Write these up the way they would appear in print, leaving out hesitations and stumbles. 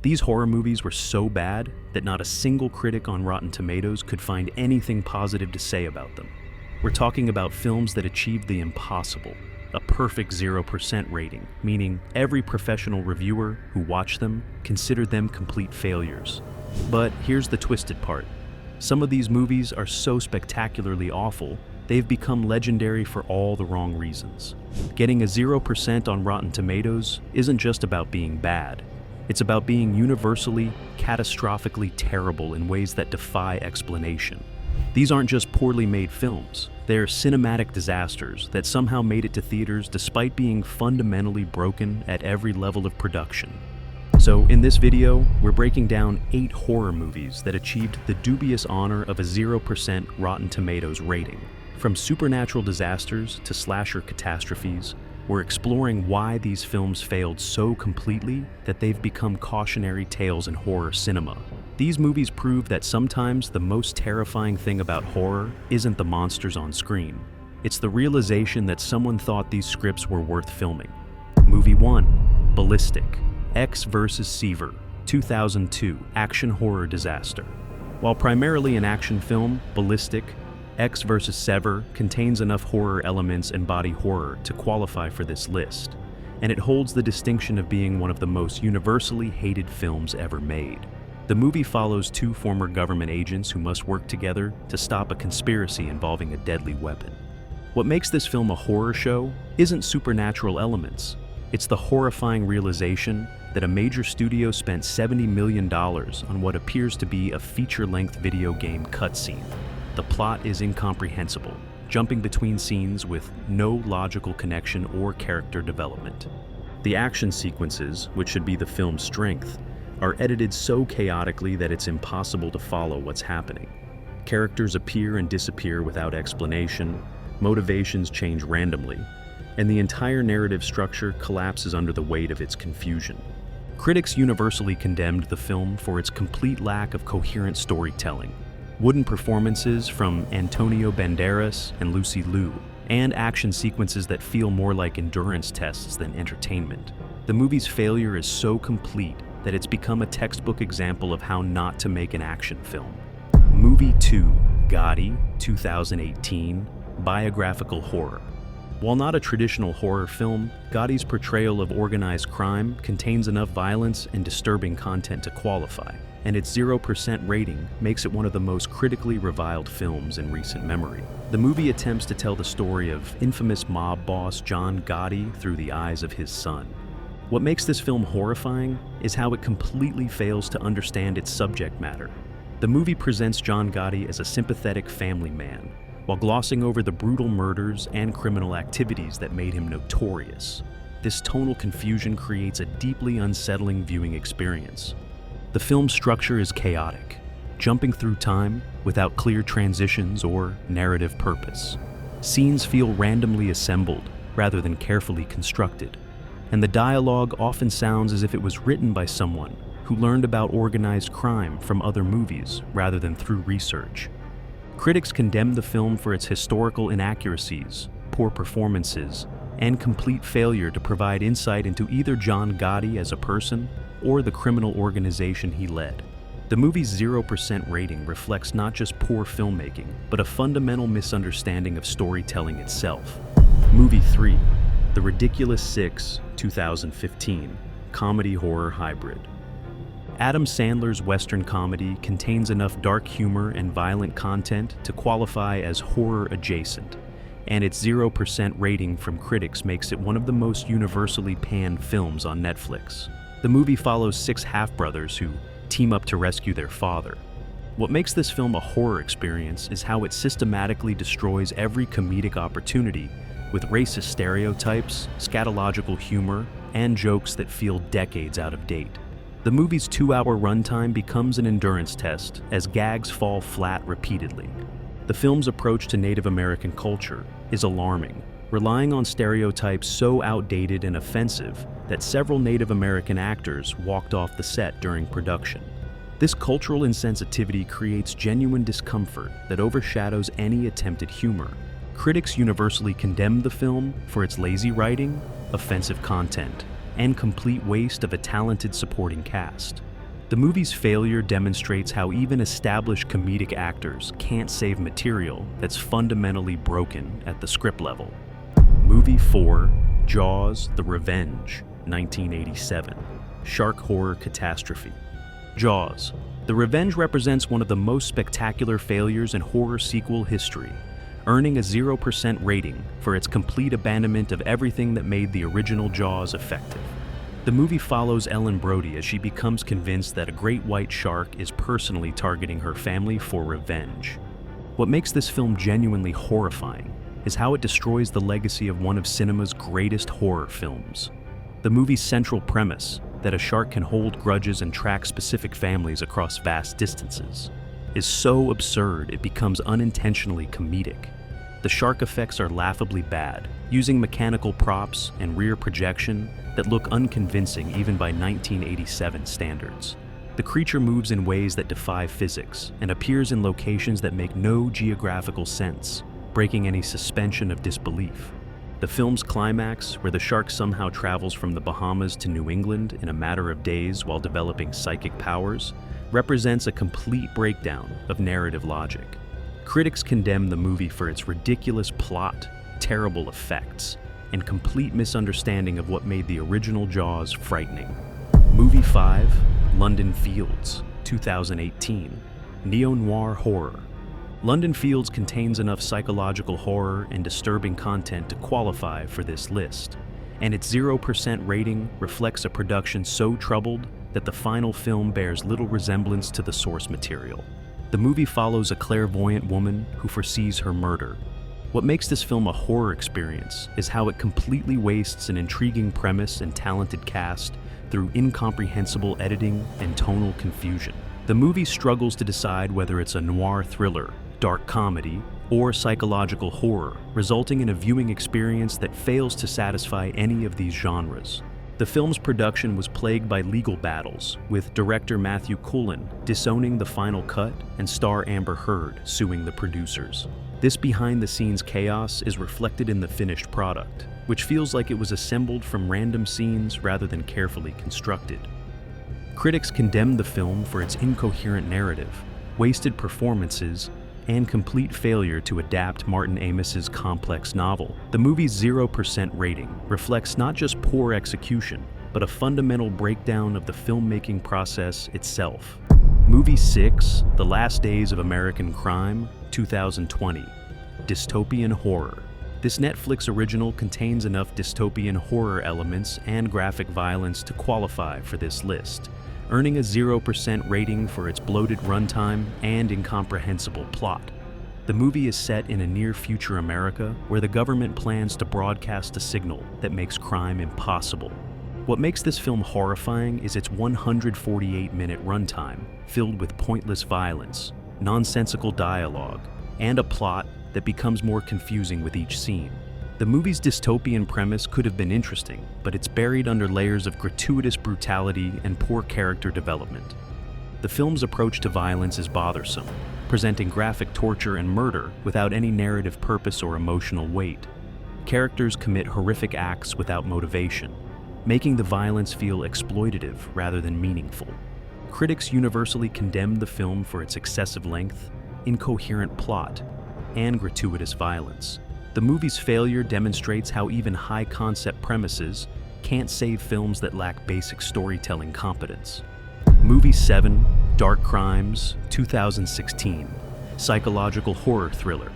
These horror movies were so bad that not a single critic on Rotten Tomatoes could find anything positive to say about them. We're talking about films that achieved the impossible, a perfect 0% rating, meaning every professional reviewer who watched them considered them complete failures. But here's the twisted part. Some of these movies are so spectacularly awful, they've become legendary for all the wrong reasons. Getting a 0% on Rotten Tomatoes isn't just about being bad. It's about being universally, catastrophically terrible in ways that defy explanation. These aren't just poorly made films. They're cinematic disasters that somehow made it to theaters despite being fundamentally broken at every level of production. So in this video, we're breaking down 8 horror movies that achieved the dubious honor of a 0% Rotten Tomatoes rating. From supernatural disasters to slasher catastrophes, we're exploring why these films failed so completely that they've become cautionary tales in horror cinema. These movies prove that sometimes the most terrifying thing about horror isn't the monsters on screen. It's the realization that someone thought these scripts were worth filming. Movie 1, Ballistic, Ecks vs. Sever, 2002 action horror disaster. While primarily an action film, Ballistic, Ecks vs. Sever contains enough horror elements and body horror to qualify for this list, and it holds the distinction of being one of the most universally hated films ever made. The movie follows 2 former government agents who must work together to stop a conspiracy involving a deadly weapon. What makes this film a horror show isn't supernatural elements. It's the horrifying realization that a major studio spent $70 million on what appears to be a feature-length video game cutscene. The plot is incomprehensible, jumping between scenes with no logical connection or character development. The action sequences, which should be the film's strength, are edited so chaotically that it's impossible to follow what's happening. Characters appear and disappear without explanation, motivations change randomly, and the entire narrative structure collapses under the weight of its confusion. Critics universally condemned the film for its complete lack of coherent storytelling. Wooden performances from Antonio Banderas and Lucy Liu, and action sequences that feel more like endurance tests than entertainment. The movie's failure is so complete that it's become a textbook example of how not to make an action film. Movie 2, Gotti, 2018, Biographical horror. While not a traditional horror film, Gotti's portrayal of organized crime contains enough violence and disturbing content to qualify, and its 0% rating makes it one of the most critically reviled films in recent memory. The movie attempts to tell the story of infamous mob boss John Gotti through the eyes of his son. What makes this film horrifying is how it completely fails to understand its subject matter. The movie presents John Gotti as a sympathetic family man, while glossing over the brutal murders and criminal activities that made him notorious. This tonal confusion creates a deeply unsettling viewing experience. The film's structure is chaotic, jumping through time without clear transitions or narrative purpose. Scenes feel randomly assembled rather than carefully constructed, and the dialogue often sounds as if it was written by someone who learned about organized crime from other movies rather than through research. Critics condemned the film for its historical inaccuracies, poor performances, and complete failure to provide insight into either John Gotti as a person or the criminal organization he led. The movie's 0% rating reflects not just poor filmmaking, but a fundamental misunderstanding of storytelling itself. Movie 3, The Ridiculous Six, 2015, comedy horror hybrid. Adam Sandler's Western comedy contains enough dark humor and violent content to qualify as horror adjacent, and its 0% rating from critics makes it one of the most universally panned films on Netflix. The movie follows 6 half-brothers who team up to rescue their father. What makes this film a horror experience is how it systematically destroys every comedic opportunity with racist stereotypes, scatological humor, and jokes that feel decades out of date. The movie's 2-hour runtime becomes an endurance test as gags fall flat repeatedly. The film's approach to Native American culture is alarming, relying on stereotypes so outdated and offensive that several Native American actors walked off the set during production. This cultural insensitivity creates genuine discomfort that overshadows any attempted humor. Critics universally condemned the film for its lazy writing, offensive content, and complete waste of a talented supporting cast. The movie's failure demonstrates how even established comedic actors can't save material that's fundamentally broken at the script level. Movie 4, Jaws: The Revenge, 1987. Shark horror catastrophe. Jaws: The Revenge represents one of the most spectacular failures in horror sequel history, earning a 0% rating for its complete abandonment of everything that made the original Jaws effective. The movie follows Ellen Brody as she becomes convinced that a great white shark is personally targeting her family for revenge. What makes this film genuinely horrifying is how it destroys the legacy of one of cinema's greatest horror films. The movie's central premise, that a shark can hold grudges and track specific families across vast distances, is so absurd it becomes unintentionally comedic. The shark effects are laughably bad, using mechanical props and rear projection that look unconvincing even by 1987 standards. The creature moves in ways that defy physics and appears in locations that make no geographical sense, breaking any suspension of disbelief. The film's climax, where the shark somehow travels from the Bahamas to New England in a matter of days while developing psychic powers, represents a complete breakdown of narrative logic. Critics condemn the movie for its ridiculous plot, terrible effects, and complete misunderstanding of what made the original Jaws frightening. Movie 5, London Fields, 2018. Neo-noir horror. London Fields contains enough psychological horror and disturbing content to qualify for this list, and its 0% rating reflects a production so troubled that the final film bears little resemblance to the source material. The movie follows a clairvoyant woman who foresees her murder. What makes this film a horror experience is how it completely wastes an intriguing premise and talented cast through incomprehensible editing and tonal confusion. The movie struggles to decide whether it's a noir thriller, dark comedy, or psychological horror, resulting in a viewing experience that fails to satisfy any of these genres. The film's production was plagued by legal battles, with director Matthew Cullen disowning the final cut and star Amber Heard suing the producers. This behind-the-scenes chaos is reflected in the finished product, which feels like it was assembled from random scenes rather than carefully constructed. Critics condemned the film for its incoherent narrative, wasted performances, and complete failure to adapt Martin Amis's complex novel. The movie's 0% rating reflects not just poor execution, but a fundamental breakdown of the filmmaking process itself. Movie 6, The Last Days of American Crime, 2020. Dystopian horror. This Netflix original contains enough dystopian horror elements and graphic violence to qualify for this list, earning a 0% rating for its bloated runtime and incomprehensible plot. The movie is set in a near-future America where the government plans to broadcast a signal that makes crime impossible. What makes this film horrifying is its 148-minute runtime, filled with pointless violence, nonsensical dialogue, and a plot that becomes more confusing with each scene. The movie's dystopian premise could have been interesting, but it's buried under layers of gratuitous brutality and poor character development. The film's approach to violence is bothersome, presenting graphic torture and murder without any narrative purpose or emotional weight. Characters commit horrific acts without motivation, making the violence feel exploitative rather than meaningful. Critics universally condemned the film for its excessive length, incoherent plot, and gratuitous violence. The movie's failure demonstrates how even high-concept premises can't save films that lack basic storytelling competence. Movie 7, Dark Crimes, 2016. Psychological horror thriller.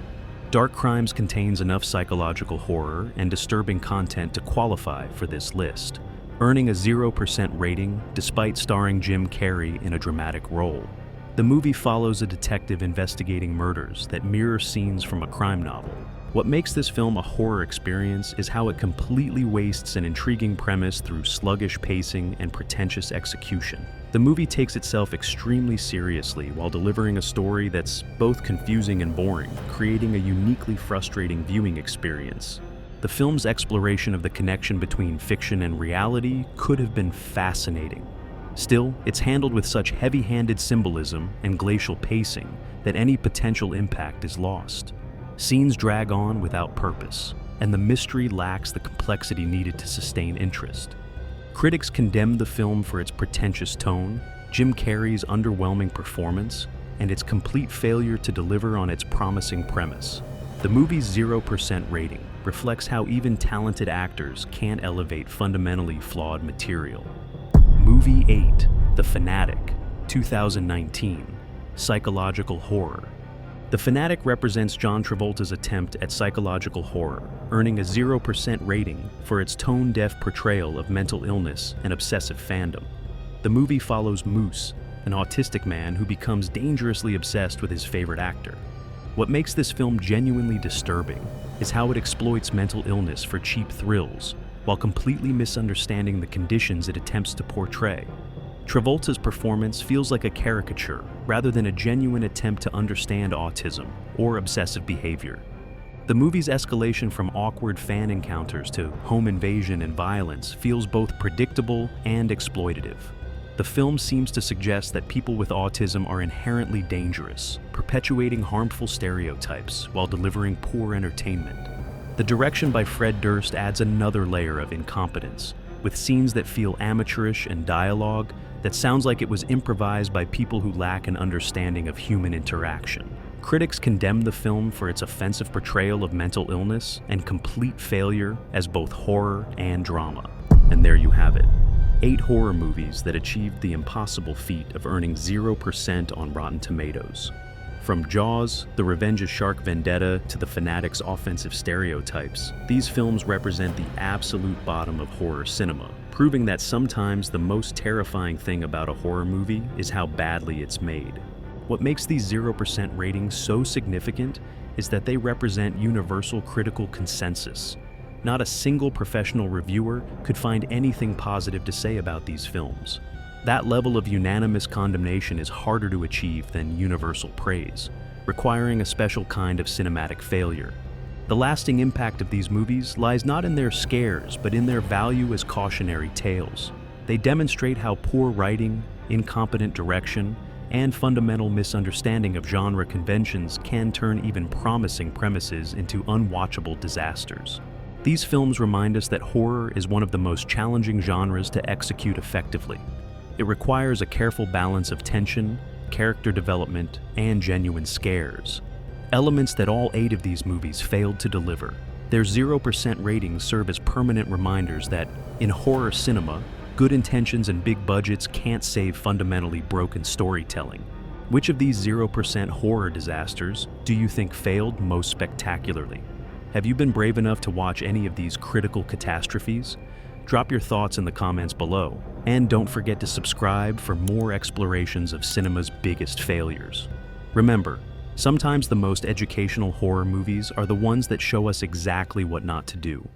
Dark Crimes contains enough psychological horror and disturbing content to qualify for this list, earning a 0% rating despite starring Jim Carrey in a dramatic role. The movie follows a detective investigating murders that mirror scenes from a crime novel. What makes this film a horror experience is how it completely wastes an intriguing premise through sluggish pacing and pretentious execution. The movie takes itself extremely seriously while delivering a story that's both confusing and boring, creating a uniquely frustrating viewing experience. The film's exploration of the connection between fiction and reality could have been fascinating. Still, it's handled with such heavy-handed symbolism and glacial pacing that any potential impact is lost. Scenes drag on without purpose, and the mystery lacks the complexity needed to sustain interest. Critics condemned the film for its pretentious tone, Jim Carrey's underwhelming performance, and its complete failure to deliver on its promising premise. The movie's 0% rating reflects how even talented actors can't elevate fundamentally flawed material. Movie 8, The Fanatic, 2019, psychological horror. The Fanatic represents John Travolta's attempt at psychological horror, earning a 0% rating for its tone-deaf portrayal of mental illness and obsessive fandom. The movie follows Moose, an autistic man who becomes dangerously obsessed with his favorite actor. What makes this film genuinely disturbing is how it exploits mental illness for cheap thrills, while completely misunderstanding the conditions it attempts to portray. Travolta's performance feels like a caricature rather than a genuine attempt to understand autism or obsessive behavior. The movie's escalation from awkward fan encounters to home invasion and violence feels both predictable and exploitative. The film seems to suggest that people with autism are inherently dangerous, perpetuating harmful stereotypes while delivering poor entertainment. The direction by Fred Durst adds another layer of incompetence, with scenes that feel amateurish and dialogue that sounds like it was improvised by people who lack an understanding of human interaction. Critics condemn the film for its offensive portrayal of mental illness and complete failure as both horror and drama. And there you have it. 8 horror movies that achieved the impossible feat of earning 0% on Rotten Tomatoes. From Jaws, The Revenge of Shark Vendetta, to The Fanatic's offensive stereotypes, these films represent the absolute bottom of horror cinema, proving that sometimes the most terrifying thing about a horror movie is how badly it's made. What makes these 0% ratings so significant is that they represent universal critical consensus. Not a single professional reviewer could find anything positive to say about these films. That level of unanimous condemnation is harder to achieve than universal praise, requiring a special kind of cinematic failure. The lasting impact of these movies lies not in their scares, but in their value as cautionary tales. They demonstrate how poor writing, incompetent direction, and fundamental misunderstanding of genre conventions can turn even promising premises into unwatchable disasters. These films remind us that horror is one of the most challenging genres to execute effectively. It requires a careful balance of tension, character development, and genuine scares. Elements that all 8 of these movies failed to deliver. Their 0% ratings serve as permanent reminders that, in horror cinema, good intentions and big budgets can't save fundamentally broken storytelling. Which of these 0% horror disasters do you think failed most spectacularly? Have you been brave enough to watch any of these critical catastrophes? Drop your thoughts in the comments below, and don't forget to subscribe for more explorations of cinema's biggest failures. Remember, sometimes the most educational horror movies are the ones that show us exactly what not to do.